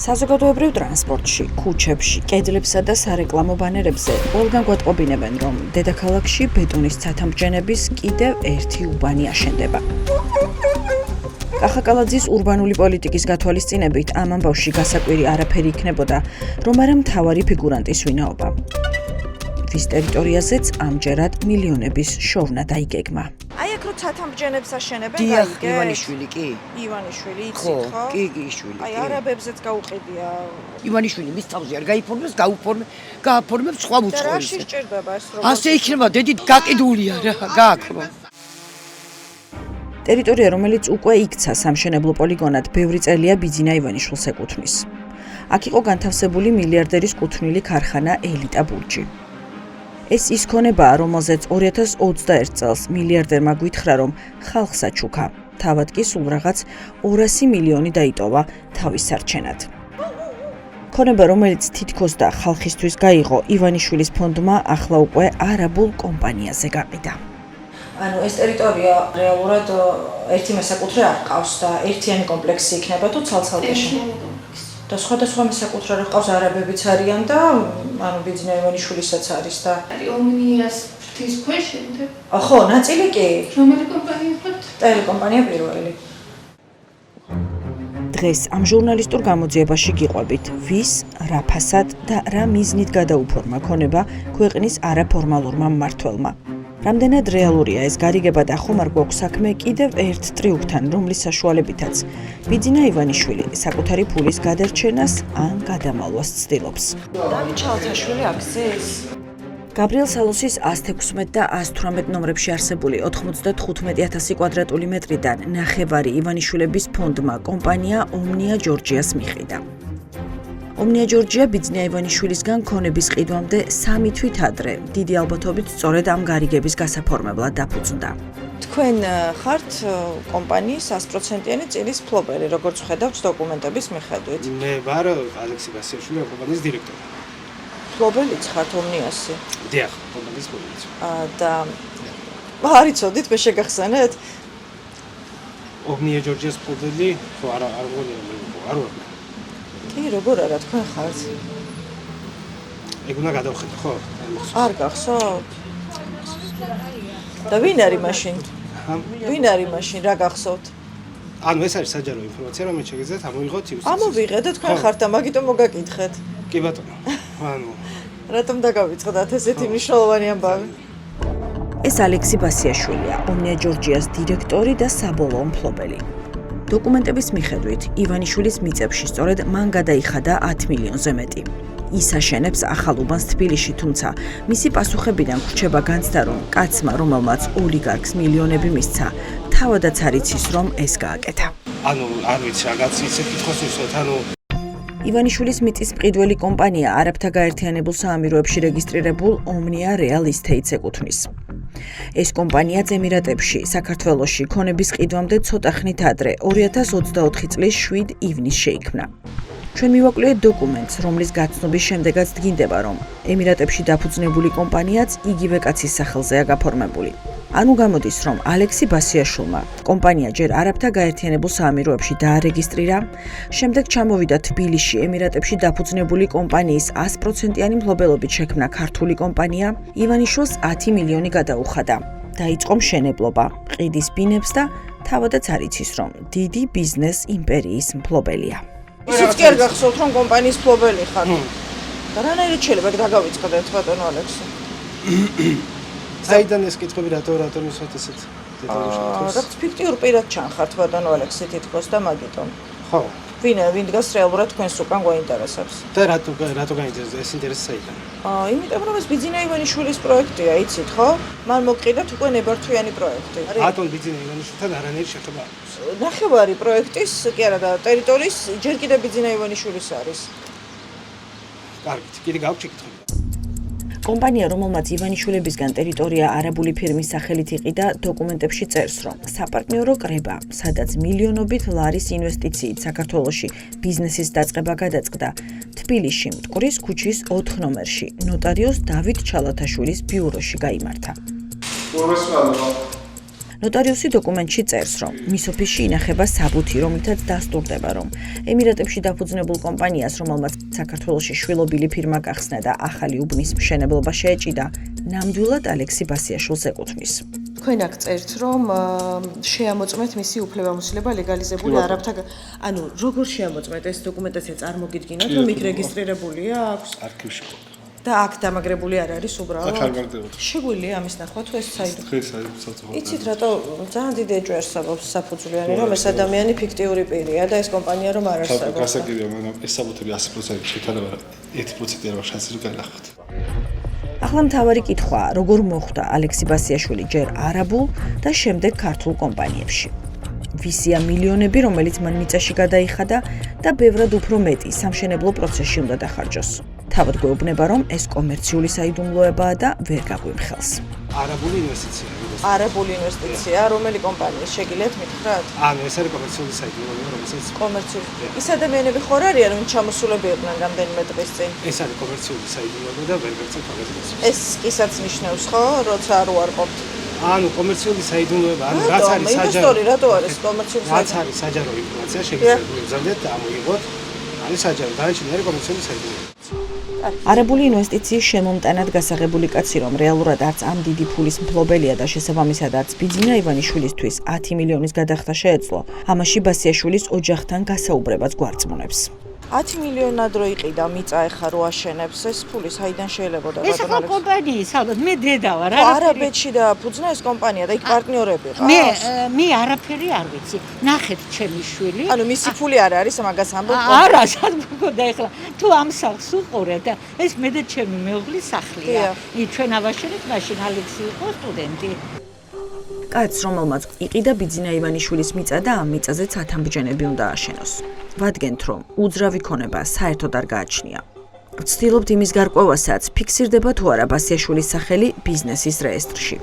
საზოგადოებრივ ტრანსპორტში, ქუჩებში, კედლებსა და სარეკლამო ბანერებზე ყველგან გვატყობინებენ, რომ დედაქალაქში ბეტონის ცათამბჯენების კიდევ ერთი უბანი აშენდება. კახაკალაძის ურბანული პოლიტიკის გათვალისწინებით ამ ამბავში გასაკვირი არაფერი იქნებოდა, რომ არა მთავარი ფიგურანტის ვინაობა. ვის ტერიტორიაზეც ამჯერად მილიონების შოვნა დაიგეგმა. აი აქ რო ცათამბჯენებს აშენებენ, დიახ, ივანიშვილი კი. ივანიშვილი იცით ხო? კი, იშვილი. აი არაბებზეც გაუყიდია. ივანიშვილი მის თავზე არ გაიფორმებს, გააფორმებს სხვა და რა უცხოელს. სჭირდება ეს რო? ასე იქნება, დედით გაკიდულია რა, გააქრო. ტერიტორია, რომელიც უკვე იქცა სამშენებლო პოლიგონად, ბევრი წელია ბიძინა ივანიშვილს ეკუთვნის. აქ იყო განთავსებული მილიარდერის კუთვნილი ქარხანა ელიტა ბურჯი. ეს ის ქონებაა, რომელზეც 2021 წელს მილიარდერმა გვითხრა, რომ ხალხს აჩუქა. თავად კი სულ რაღაც 200 მილიონი დაიტოვა თავის სარჩენად. ქონება, რომელიც თითქოს და ხალხისთვის გაიღო, ივანიშვილის ფონდმა ახლა უკვე არაბულ კომპანიაზე გაყიდა. ანუ ეს ტერიტორია რეალურად ერთი მესაკუთრე არ ყავს და ერთიანი კომპლექსი იქნება თუ ცალ-ცალკეში. და სხვადასხვა მესაკუთრე რა ყავს, არაბებიც არიან და ანუ ბიძინა ივანიშვილისაც არის და ომნიას ღვთის ქვეშ შემდეგ. ხო, ნაწილი კი. რომელი კომპანია ხართ? ტელეკომპანია პირველი. დღეს ამ ჟურნალისტურ გამოძიებაში გიყვებით, ვის, რა ფასად და რა მიზნით გადაუფორმა ქონება ქვეყნის არაფორმალურმა მმართველმა. რამდენად რეალურია ეს გარიგება და ხომ არ გვაქვს საქმე კიდევ ერთ ტრიუქთან, რომლის საშუალებითაც ბიძინა ივანიშვილი საკუთარი ფულის გადარჩენას ან გადამალვას ცდილობს. დავით ჩალთაშვილი აქციის? გაბრიელ სალოსის 116 და 118 ნომრებში არსებული 95,000 კვადრატული მეტრიდან ნახევარი ივანიშვილების ფონდმა კომპანია ომნია ჯორჯიას მიყიდა. ომნია ჯორჯია ბიძინა ივანიშვილისგან ქონების ყიდვამდე 3 თვით ადრე, დიდი ალბათობით სწორედ ამ გარიგების გასაფორმებლად დაფუძნდა. თქვენ ხართ კომპანიის 100%-იანი წილის ფლობელი, როგორც ხედავთ დოკუმენტების მიხედვით. მე ვარ ალექსი ბასიაშვილი, კომპანიის დირექტორი. ფლობელიც ხართ ომნიასი? დიახ, კომპანიის ფლობელი. და არ იცოდით, მე შეგახსენეთ? ომნია ჯორჯიას ფლობელი, ხო არ მგონია, არ ვარ. კი, როგორ არა, თქვენ ხართ? ეგ უნდა გადავხედო, ხო? არ გახსოვთ? და ვინ არის მაშინ? ვინ არის მაშინ, რა გახსოვთ? ანუ ეს არის საჯარო ინფორმაცია, რომელიც შეგიძლიათ ამოიღოთ იუსტიციაში. ამოვიღეთ და თქვენ ხართ და მაგიტომ მოგაკითხეთ. კი ბატონო. ანუ რატომ დაგავიწყდათ ესეთი მნიშვნელოვანი ამბავი? ეს ალექსი ბასიაშვილია, ომნია ჯორჯიას დირექტორი და საბოლოო მფლობელი. დოკუმენტების მიხედვით, ივანიშვილის მიწებში სწორედ მან გადაიხადა 10 მილიონზე მეტი. ის აშენებს ახალ უბანს თბილისში, თუმცა მისი პასუხებიდან გვრჩება განცდა, რომ კაცმა, რომელმაც ოლიგარქს მილიონები მისცა, თავადაც არ იცის, რომ ეს გააკეთა. ანუ არ ვიცი, რაღაც ისე კითხოს ვისვათ, ანუ ივანიშვილის მიწის მყიდველი კომპანია არაბთა გაერთიანებულ საამიროებში რეგისტრირებულ ომნია რეალ ისთეიტს ეკუთვნის. ეს კომპანია ემირატებში, საქართველოში ქონების ყიდვამდე ცოტა ხნით ადრე, 2024 წლის 7 ივნისს შეიქმნა. ჩვენ მივაკლიეთ დოკუმენტს, რომლის გაცნობის შემდეგაც დგინდება, რომ ემირატებში დაფუძნებული კომპანიაც იგივე კაცის სახელზეა გაფორმებული. ანუ გამოდის, რომ ალექსი ბასიაშვილმა კომპანია ჯერ არაბთა გაერთიანებულ საამიროებში დაარეგისტრირა, შემდეგ ჩამოვიდა თბილისში ემირატებში დაფუძნებული კომპანიის 100%-იანი მფლობელობით შექმნა ქართული კომპანია, ივანიშვილს 10 მილიონი გადაუხადა. დაიწყო მშენებლობა, ყიდის ბინებს და თავადაც არ იცის, რომ დიდი ბიზნეს იმპერიის მფლობელია. ისიც კი არ გახსოვთ, რომ კომპანიის ფლობელი ხართ. და რანაირად შეიძლება დაგავიწყდეთ, ბატონო ალექსი? საიდან ეს კითხვები რატომ ისვათ ესეთ დეტალურ შემთხვევაში? რაც ფიქტიურ პირად ჩანხართ, ბატონო ალექსი თითქოს და მაგიტომ. ხო. ვინ დგას რეალურად თქვენს უკან გვაინტერესებს? და რატო გაინტერესებს ეს ინტერესი საიდან? იმიტომ რომ ეს ბიძინა ივანიშვილის პროექტია, იცით ხო? მან მოკიდათ უკვე ნებართვიანი პროექტი. ბატონ ბიძინა ივანიშვილთან არანაირი შეხება არ აქვს. ნახევარი პროექტის, კი არა და ტერიტორიის ჯერ კიდევ ბიძინა ივანიშვილის არის. კარგით, კიდე გაქვთ შეკითხები? კომპანია, რომელმაც ივანიშვილებისგან ტერიტორია არაბული ფირმის სახელით იყიდა, დოკუმენტებში წერს, რომ საპარტნიორო კრება, სადაც მილიონობით ლარის ინვესტიციით საქართველოში ბიზნესის დაწყება გადაწყდა, თბილისში მტკვრის ქუჩის 4 ნომერში, ნოტარიუს დავით ჩალათაშვილის ბიუროში გაიმართა. ნოტარიუსი დოკუმენტში წერს, რომ მის ოფისში ინახება საბუთი, რომლითაც დასტურდება, რომ ემირატებში დაფუძნებულ კომპანიას, რომელმაც საქართველოში შვილობილი ფირმა გახსნა და ახალი უბნის მშენებლობა შეეჭიდა, ნამდვილად ალექსი ბასიაშვილს ეკუთვნის. თქვენ აქ წერთ, რომ შეამოწმეთ მისი უფლებამოსილება ლეგალიზებული არაბთა, ანუ როგორ შეამოწმეთ ეს დოკუმენტაცია წარმოგიდგინოთ, რომ იქ რეგისტრირებულია აქვს არქივში ყოფ. და აქ დამაგრებული არ არის უბრალოდ. აქ არ მარდებოდა. შეგვიძლია ამის ნახვა თუ ეს საიდუმლო. დღეს არის საწყო. იცით რატო ძალიან დიდი ეჭვერს აბობს საფუძვლიანი, რომ ეს ადამიანი ფიქტიური პირია და ეს კომპანია რომ არ არსებობს. გასაგებია, მაგრამ ეს საბუთები 100% შეთავაზება 1% არ აქვს შანსი რომ გაილახოთ. ახლა მთავარი კითხვაა, როგორ მოხვდა ალექსი ბასიაშვილი ჯერ არაბულ და შემდეგ ქართულ კომპანიებში. ვისია მილიონები, რომელიც მან მიწაში გადაიხადა და ბევრად უფრო მეტი სამშენებლო პროცესში უნდა დახარჯოს. თავად გვეუბნება, რომ ეს კომერციული საიდუმლოებაა და ვერ გაგვიმხელს. არაბული ინვესტიცია. არაბული ინვესტიცია, რომელი კომპანიის შეგიძლიათ მითხრათ? ანუ ეს არის კომერციული საიდუმლოება, რომელსაც კომერციული. ის ადამიანები ხარ არიან, ვინც ჩამოსულები იყვნენ რამდენიმე დღის წინ. ეს არის კომერციული საიდუმლოება და ვერ გეცეთ მაგას. ეს ისაც ნიშნავს, ხო, როცა არ უარყოფთ. ანუ კომერციული საიდუმლოება, ანუ რაც არის ინვესტორი რატო არის კომერციული რაც არის საჯარო ინფორმაცია, შეგიძლიათ მივზადეთ და ამოიღოთ. არის საჯარო, დანარჩენი არის კომერციული საიდუმლოება. არაბული ინვესტიციის შემომტანად გასაღებული კაცი, რომ რეალურად არც ამ დიდი ფულის მფლობელია და შესაბამისად არც ბიძინა ივანიშვილისთვის 10 მილიონის გადახდა შეეძლო, ამაში ბასიაშვილის ოჯახთან გასაუბრებაც გვარწმუნებს. 10 მილიონად რო იყიდა მიწა ეხა რო აშენებს ეს ფული საიდან შეიძლება და ეს ხო კომპანიის, ალბათ მე დედა ვარ. არაბეთში დააფუძნა ეს კომპანია და იქ პარტნიორები ყავს. მე არაფერი არ ვიცი. ნახეთ ჩემი შვილი. ანუ მისი ფული არ არის მაგას ამბობ. არა, სადმოგვდა ეხლა. თუ ამ სახლს უყურეთ და ეს მე და ჩემი მეუღლის სახლია. ჩვენ ავაშენეთ მაშინ ალექსი იყო სტუდენტი. კაცს, რომელმაც იყიდა ბიძინა ივანიშვილის მიწა და ამ მიწაზე ცათამბჯენები უნდა აშენოს. ვადგენთ, რომ უძრავი ქონება საერთოდ არ გააჩნია. ვცდილობთ იმის გარკვევასაც, ფიქსირდება თუ არა ბასიაშვილის სახელი ბიზნესის რეესტრში.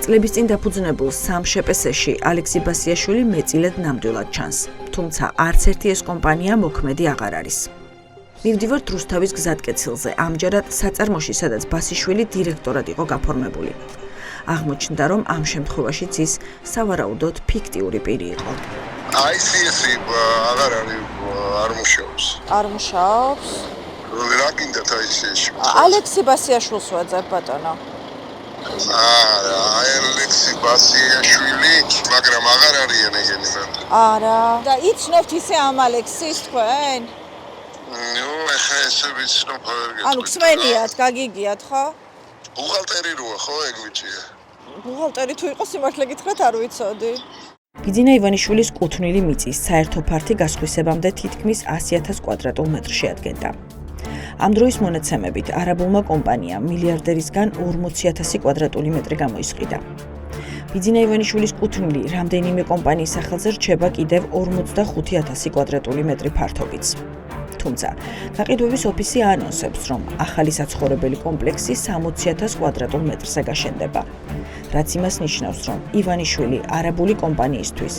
წლების წინ დაფუძნებულ სამ შპს-ში ალექსი ბასიაშვილი მეწილად ნამდვილად ჩანს, თუმცა არც ერთი ეს კომპანია მოქმედი აღარ არის. მივდივართ რუსთავის გზატკეცილზე, ამჯერად საწარმოში, სადაც ბასიშვილი დირექტორად იყო გაფორმებული. აღმოჩნდა, რომ ამ შემთხვევაშიც ის სავარაუდოდ ფიქტიური პირი იყო. აი ეს აღარ არის არ მუშაობს. არ მუშაობს? რა გინდათ აი ეს? ალექსი ბასიაშვილს ვაძებ ბატონო. აი ალექსი ბასიაშვილი, მაგრამ აღარ არიან ეგენი მან. არა. და იცნობთ ისე ამ ალექსის თქვენ? ნუ ახლა ესე ვიცნობ არ გეტყვით. ანუ ხსმენიათ, გაგიგიათ ხო? ბუღალტერი როა ხო ეგ ვიცია. ბუღალტერი თუ იყო სიმართლე გითხრათ არ ვიცოდი. ბიძინა ივანიშვილის კუთვნილი მიწის საერთო ფართი გასხვისებამდე თითქმის 100,000 კვადრატულ მეტრს შეადგენდა. ამ დროის მონაცემებით არაბულმა კომპანიამ მილიარდერისგან 40,000 კვადრატული მეტრი გამოისყიდა. ბიძინა ივანიშვილის კუთვნილი რამდენიმე კომპანიის სახელზე რჩება კიდევ 45,000 კვადრატული მეტრი ფართობით. თუმცა, გაყიდვების ოფისი ანონსებს, რომ ახალი საცხოვრებელი კომპლექსი 60,000 კვადრატულ მეტრზე გაშენდება. რაც იმას ნიშნავს, რომ ივანიშვილი არაბული კომპანიისთვის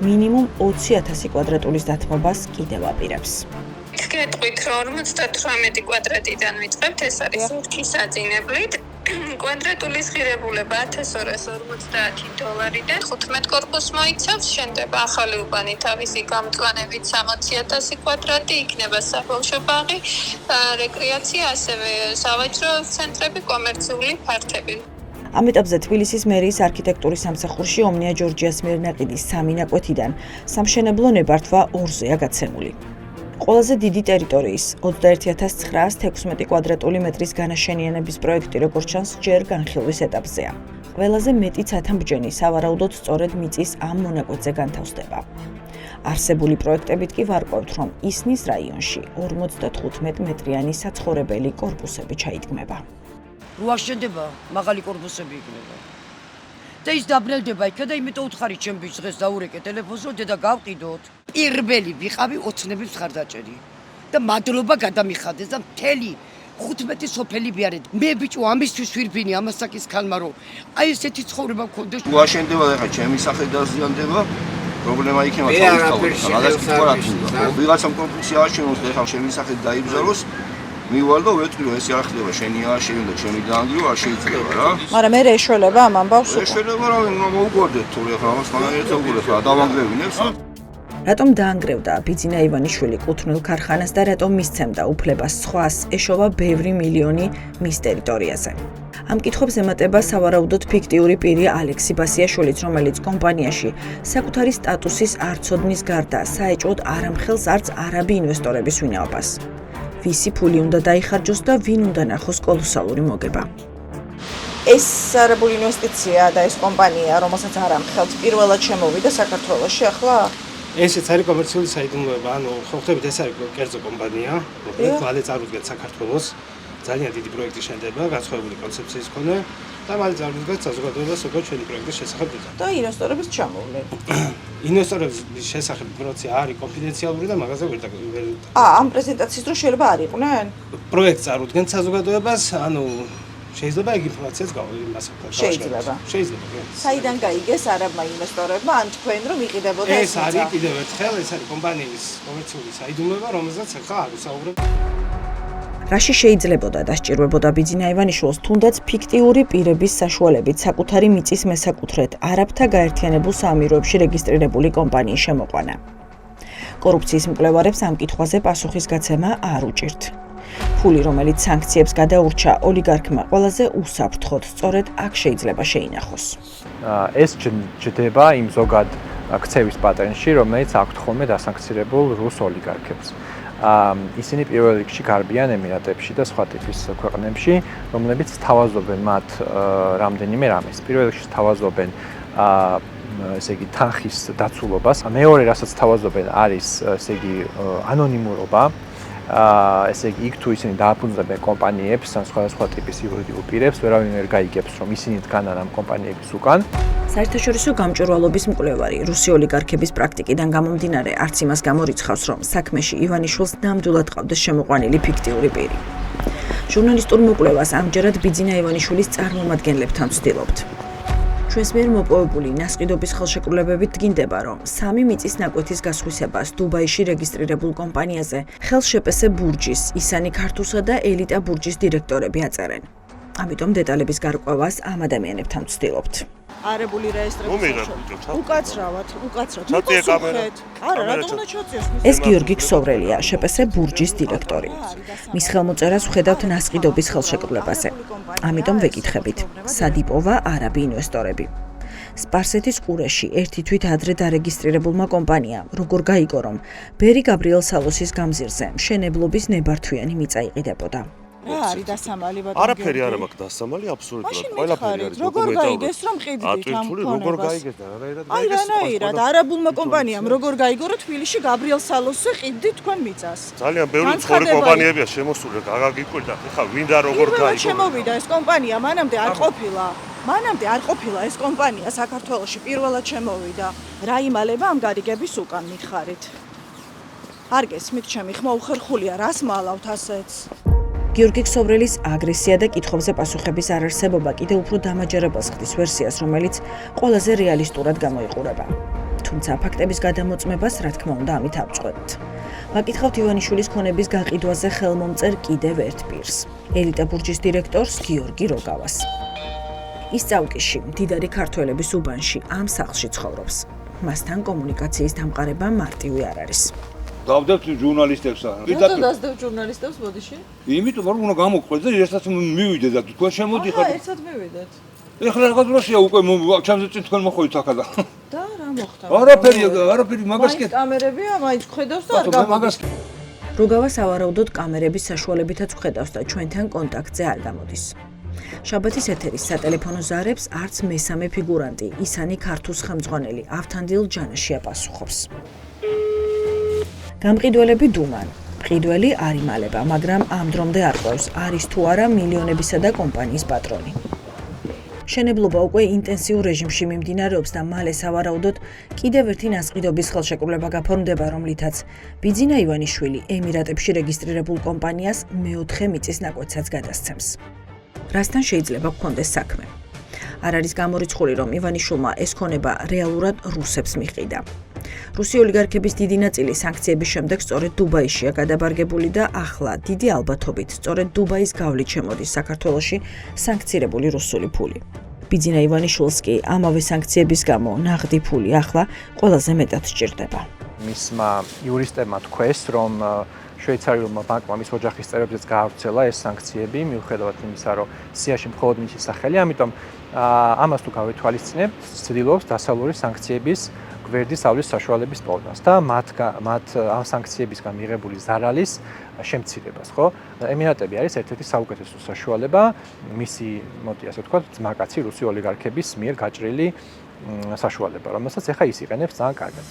მინიმუმ 20,000 კვადრატულის დათმობას კიდევ აპირებს. გეტყვით, რომ 58 კვადრატიდან ვიწყებთ, ეს არის სურჩი საძინებლით. კვადრატული ღირებულება $1,250-დან 15 კორპუსს მოიცავს, შენდება ახალი უბანი თავისი გამწვანებით 60,000 კვადრატი, იქნება საბავშვო ბაღი, რეკრეაცია, ასევე სავაჭრო ცენტრები, კომერციული ფართები. ამ ეტაპზე თბილისის მერიის არქიტექტურის სამსახურში ომნია ჯორჯიას მიერ ნაყიდის 3 ნაკვეთიდან სამშენებლო ნებართვა 2-ზეა გაცემული. ყველაზე დიდი ტერიტორიის 21,916 კვადრატული მეტრის განაშენიანების პროექტი, როგორც ჩანს, ჯერ განხილვის ეტაპზეა. ყველაზე მეტი ცათამბჯენი სავარაუდოდ სწორედ მიწის ამ მონაკვეთზე განთავსდება. არსებული პროექტებით კი ვარკვევთ, რომ ისნის რაიონში 55 მეტრიანი საცხოვრებელი კორპუსები ჩაიდგმება. რო აშენდება, მაღალი კორპუსები იქნება. და ის დაბრუნდება იქა და იმიტომ უთხარი ჩემ ბიჭს დღეს დაურეკე ტელეფონს, რომ დედა გავყიდოთ. პირველი ვიყავი ოცნების მხარდაჭერი. და მადლობა გადამიხადეს და მთელი 15 სოფელი ბიარეთ. მე ბიჭო ამისთვის ვირბინი ამასაკის ქალმა, რომ აი ესეთი ცხოვრება მქონდეს. თუ აშენდება და ხა ჩემი სახე დაზიანდება, პრობლემა იქნება თავისთავად. მაგას თქვა რა თქმა უნდა. ვიღაცამ კორპუსი ააშენოს და ხა ჩემი სახე დაიბზაროს. მივალ და ვეტყვი, ეს არ ხდება, შენია, შენ და ჩემი დაანგრიო არ შეიძლება რა. მაგრამ მე ეშველება ამ ამბავს ეს შეიძლება რა მოუგორდეთ თუ ეხლა ამას მაგალითად უგულებ რა დავანგრევინებს. რატომ დაანგრევდა ბიძინა ივანიშვილი კუთვნილ ქარხანას და რატომ მისცემდა უფლებას სხვას ეშოვა ბევრი მილიონი მის ტერიტორიაზე. ამ კითხვებს ემატება სავარაუდოდ ფიქტიური პირი ალექსი ბასიაშვილიც, რომელიც კომპანიაში საკუთარი სტატუსის არცოდნის გარდა საეჭვოდ არ ამხელს არც არაბი ინვესტორების ვინაობას. ვისი ფული უნდა დაიხარჯოს და ვინ უნდა ნახოს კოლოსალური მოგება. ეს არაბული ინვესტიცია და ეს კომპანია, რომელსაც არ ამხელს, პირველად შემოვიდა საქართველოში ახლა? ესეც არის კომერციული საიდუმლოება, ანუ ხო ხდებით ეს არის კერძო კომპანია, რომელიც მალე წარუდგეთ საქართველოს. ძალიან დიდი პროექტი შენდება, განსხვავებული კონცეფციის მქონე და მალე წარუდგეთ საზოგადოებას უკვე ჩვენი პროექტის შესახებ დედა. და ინვესტორების ჩამოვლენ. ინვესტორების შესახებ ინფორმაცია არის კონფიდენციალური და მაგაზე ვერ ამ პრეზენტაციის დროს შეიძლება არ იყვნენ? პროექტს წარუდგენ საზოგადოებას, ანუ შეიძლება ეგ ინფორმაციაც გავიმასებთ. შეიძლება. შეიძლება. საიდან გაიგეს არაბმა ინვესტორებმა ან თქვენ რომ იყიდებოდა ეს არის კიდევ ერთხელ, ეს არის კომპანიის კომერციული საიდუმლოება, რომელზეც ახლა არ ვისაუბრებ. რაში შეიძლებოდა დასჭირვებოდა ბიძინა ივანიშვილს თუნდაც ფიქტიური პირების საშუალებით საკუთარი მიწის მესაკუთრედ არაბთა გაერთიანებულ საამიროებში რეგისტრირებული კომპანიის შემოყვანა. კორუფციის მკვლევარებს ამ კითხვაზე პასუხისგაცემა არ უჭირთ. ფული, რომელიც სანქციებს გადაურჩა ოლიგარქმა, ყველაზე უსაფრთხოდ, სწორედ აქ შეიძლება შეინახოს. ეს ჯდება იმ ზოგად ქცევის პატერნში, რომელიც აქვთ ხოლმე დასანქცირებულ რუს ოლიგარქებს. ისინი პირველ რიგში გარბიან ემირატებში და სხვა ტიპის ქვეყნებში, რომლებიც თავაზობენ მათ რამდენიმე რამეს. პირველ რიგში თავაზობენ ესე იგი თანხის დაცულობას. მეორე, რასაც თავაზობენ, არის ესე იგი ანონიმურობა. ესე იგი იქ თუ ისინი დააფუძნებენ კომპანიებს ან სხვადასხვა ტიპის იურიდიულ პირებს, ვერავინ ვერ გაიგებს, რომ ისინი დგანან ამ კომპანიების უკან. საერთაშორისო გამჭვირვალობის მკვლევარი რუსი ოლიგარქების პრაქტიკიდან გამომდინარე არც იმას გამორიცხავს, რომ საქმეში ივანიშვილს ნამდვილად ყავდეს შემოყვანილი ფიქტიური პირი. ჟურნალისტურ მოკვლევას ამჯერად ბიძინა ივანიშვილის წარმომადგენლებთან ვცდილობთ. ჩვენს მიერ მოპოვებული ნასყიდობის ხელშეკრულებებით დგინდება, რომ 3 მიწის ნაკვეთის გასხვისებას დუბაიში რეგისტრირებულ კომპანიაზე ხელშეპესე ბურჯის, ისანი ქართულსა და ელიტა ბურჯის დირექტორები აწერენ. ამიტომ დეტალების გარკვევას ამ ადამიანებთან ვცდილობთ. არაბული რეესტრების უკაცრავად. მოპასუხეთ. არა, რატომ უნდა ჩაწიოს? ეს გიორგი ქსოვრელია, შეპესე ბურჯის დირექტორი. მის ხელმოწერას ვხედავთ ნასყიდობის ხელშეკრულებაზე. ამიტომ ვეკითხებით, სად იპოვა არაბი ინვესტორები. სპარსეთის ყურეში ერთი თვით ადრე დარეგისტრირებულმა კომპანიამ როგორ გაიგო, რომ ბერი გაბრიელ სალოსის გამზირზე მშენებლობის ნებართვიანი მიწა იყიდებოდა. რა არის დასამალი ბატონო? არაფერი არ მაქვს დასამალი, აბსოლუტურად ყველაფერი არის. როგორ გაიგეს რომ ყიდდით ამ ქონებას? როგორ გაიგეს და აი რანაირად არაბულმა კომპანიამ როგორ გაიგო რომ თბილისში გაბრიელ სალოსზე ყიდდით თქვენ მიწას? ძალიან ბევრი მცხოვრე კომპანიებია შემოსული, გაგაგიკვირდა. ეხლა ვინდა როგორ გაიგო? შემოვიდა ეს კომპანია, მანამდე არ ყოფილა. მანამდე არ ყოფილა ეს კომპანია საქართველოში, პირველად შემოვიდა. რა იმალება ამ გარიგების უკან მითხარით? არ გესმით ჩემი ხმა უხერხულია, რას მალავთ ასეც? გიორგი ქსოვრელის აგრესია და კითხვებზე პასუხების არარსებობა კიდევ უფრო დამაჯერებელს ხდის ვერსიას, რომელიც ყველაზე რეალისტურად გამოიყურება. თუმცა ფაქტების გადამოწმებას, რა თქმა უნდა, ამით ავწყვეტთ. ვაკითხავთ ივანიშვილის ქონების გაყიდვაზე ხელმომწერ კიდევ ერთ პირს, ელიტა ბურჯის დირექტორს გიორგი როგავას. ის წავკიში, მდიდარი ქართველების უბანში, ამ სახლში ცხოვრობს. მასთან კომუნიკაციის დამყარება მარტივი არ არის. დავდებთ ჟურნალისტებს. რატომ დასდევ ჟურნალისტებს ბოდიში? იმიტომ რომ უნდა გამოგყვეთ და ერთად მივიდეთ და თქვენ შემოდიხართ. ერთად მივიდეთ. ეხლა რაღაც დროშია უკვე ჩემზე წინ თქვენ მოხვიდით აქადა. და რა მოხდა? არაფერი მაგას კი. კამერებია, მაინც ხედავს და არ გამოდის. როგავა სავარაუდოდ კამერების საშუალებითაც ხედავს და ჩვენთან კონტაქტზე არ გამოდის. შაბათის ეთერის სატელეფონო ზარებს არც მესამე ფიგურანტი, ისანი ქართუს ხელმძღვანელი ავთანდილ ჯანაშია პასუხობს. გამყიდველები დუმან. მყიდველი არ იმალება, მაგრამ ამ დრომდე არ ყვევს, არის თუ არა მილიონებისა და კომპანიის პატრონი. შენებლობა უკვე ინტენსიურ რეჟიმში მიმდინარეობს და მალე სავარაუდოდ კიდევ ერთი ნასყიდობის ხელშეკრულება გაფორმდება, რომლითაც ბიძინა ივანიშვილი ემირატებში რეგისტრირებულ კომპანიას მეოთხე მიწის ნაკვეთსაც გადასცემს. რასთან შეიძლება გქონდეს საქმე? არ არის გამორიცხული, რომ ივანიშვილმა ეს ქონება რეალურად რუსებს მიჰყიდა. რუსი ოლიგარქების დიდი ნაწილი სანქციების შემდეგ სწორედ დუბაიშია გადაბარგებული და ახლა დიდი ალბათობით სწორედ დუბაის გავლით შემოდის საქართველოში სანქცირებული რუსული ფული. ბიძინა ივანიშვილს კი ამავე სანქციების გამო ნაღდი ფული ახლა ყველაზე მეტად სჭირდება. მისმა იურისტებმა თქვეს, რომ შვეიცარიულმა ბანკმა მის ოჯახის წევრებზეც გაავრცელა ეს სანქციები, მიუხედავად იმისა, რომ სიაში მხოლოდ მისი სახელი, ამიტომ ამას თუ გავითვალისწინებთ, ცდილობს დასავლური სანქციების გვერდის ავლის საშუალების პოვებას და მათ ამ სანქციებისგან მიღებული ზარალის შემცირებას, ხო? ემირატები არის ერთ-ერთი საუკეთესო საშუალება მისი, მოდი ასე ვთქვათ, ძმაკაცი რუსი ოლიგარქების მიერ გაჭრილი საშუალება, რომელსაც ახლა ის იყენებს ძალიან კარგად.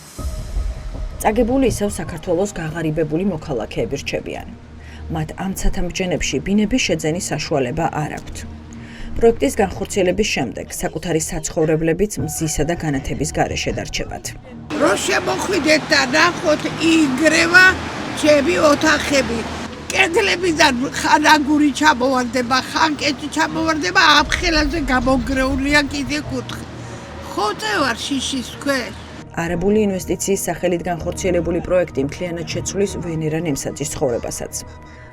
წაგებული ისევ საქართველოს გაღარიბებული მოქალაქეები რჩებიან. მათ ამ ცათამბჯენებში ბინების შეძენის საშუალება არ აქვთ. პროექტის განხორციელების შემდეგ საკუთარი საცხოვრებლებიც მზისა და განათების გარეშე დარჩებათ. რო შემოხვიდეთ და ნახოთ იგრევა ჩემი ოთახები. კედლებიდან ხანაგური ჩამოვარდება, ხანკეთი ჩამოვარდება, აფხელაზე გამოგრეულია კიდე კუთხე. ხოწე ვარ შიშის ქვეშ. არაბული ინვესტიციის სახელით განხორციელებული პროექტი მთლიანად შეცვლის ვენერა ნემსაძის ცხოვრებასაც.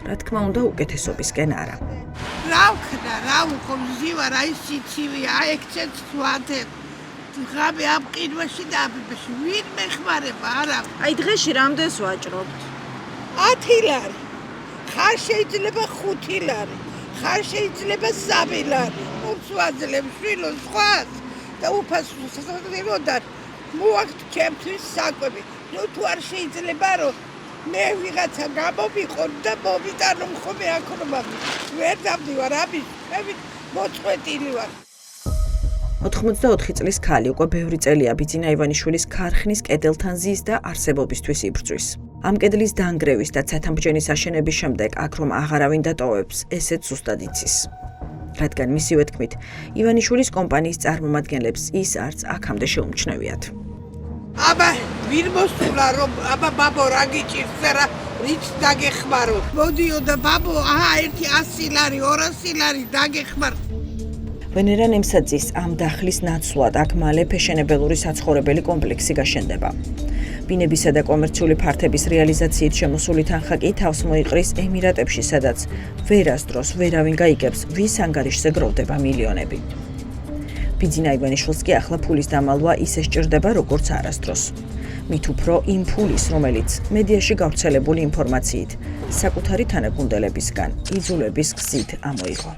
რა თქმა უნდა, უკეთესობისკენ არა. რა ვქნა, რა ვქო, ზივა, რა ის სიცივია, აიქცეთ სვათებ. ღამე ამ ყინვაში და აბიბეში, ვინ მეხმარება, არა. აი დღეში რამდენს ვაჭრობთ? 10 ლარი. ხარ შეიძლება 5 ლარი. ხარ შეიძლება 3 ლარი. უცვაძლებ შვილოს ხვას და უფასოს სასწავლებლად მოაქვს ჩემთვის საკვები. ნუ თუ არ შეიძლება რომ მე ვიღაცა გამომიყო და მომიტანო ხომე აკრობამი. ვერ დავდივარ ამის, მე მოწყვეტილი ვარ. 84 წლის ქალი უკვე ბევრი წელია ბიძინა ივანიშვილის ქარხნის კედელთან ზის და არსებობისთვის იბრძვის. ამ კედლის დანგრევის და ცათამბჯენის აშენების შემდეგ აქ რომ აღარავინ დატოვებს, ესეც ზუსტად იცის. რადგან მისივე თქმით, ივანიშვილის კომპანიის წარმომადგენლებს ის არც აქამდე შეუმჩნევიათ. აბა ვინ მოსულა რომ აბა ბაბო რა გიჭირს რა რიც დაგეხმაროთ. მოდიო და ბაბო ერთი 100 ლარი, 200 ლარი დაგეხმარ. ვენერა ნემსაძის ამ დახლის ნაცვლად აქ მალე ფეშენებელური საცხოვრებელი კომპლექსი გაშენდება. ბინებისა და კომერციული ფართების რეალიზაციით შემოსული თანხა კი თავს მოიყრის ემირატებში, სადაც ვერასდროს ვერავინ გაიგებს, ვის ანგარიშზე გროვდება მილიონები. ბიძინა ივანიშვილს კი ახლა ფულის დამალვა ისე სჭირდება, როგორც არასდროს. მით უფრო იმ ფულის, რომელიც მედიაში გავრცელებული ინფორმაციით საკუთარი თანაგუნდელებისგან იძულების გზით ამოიღო.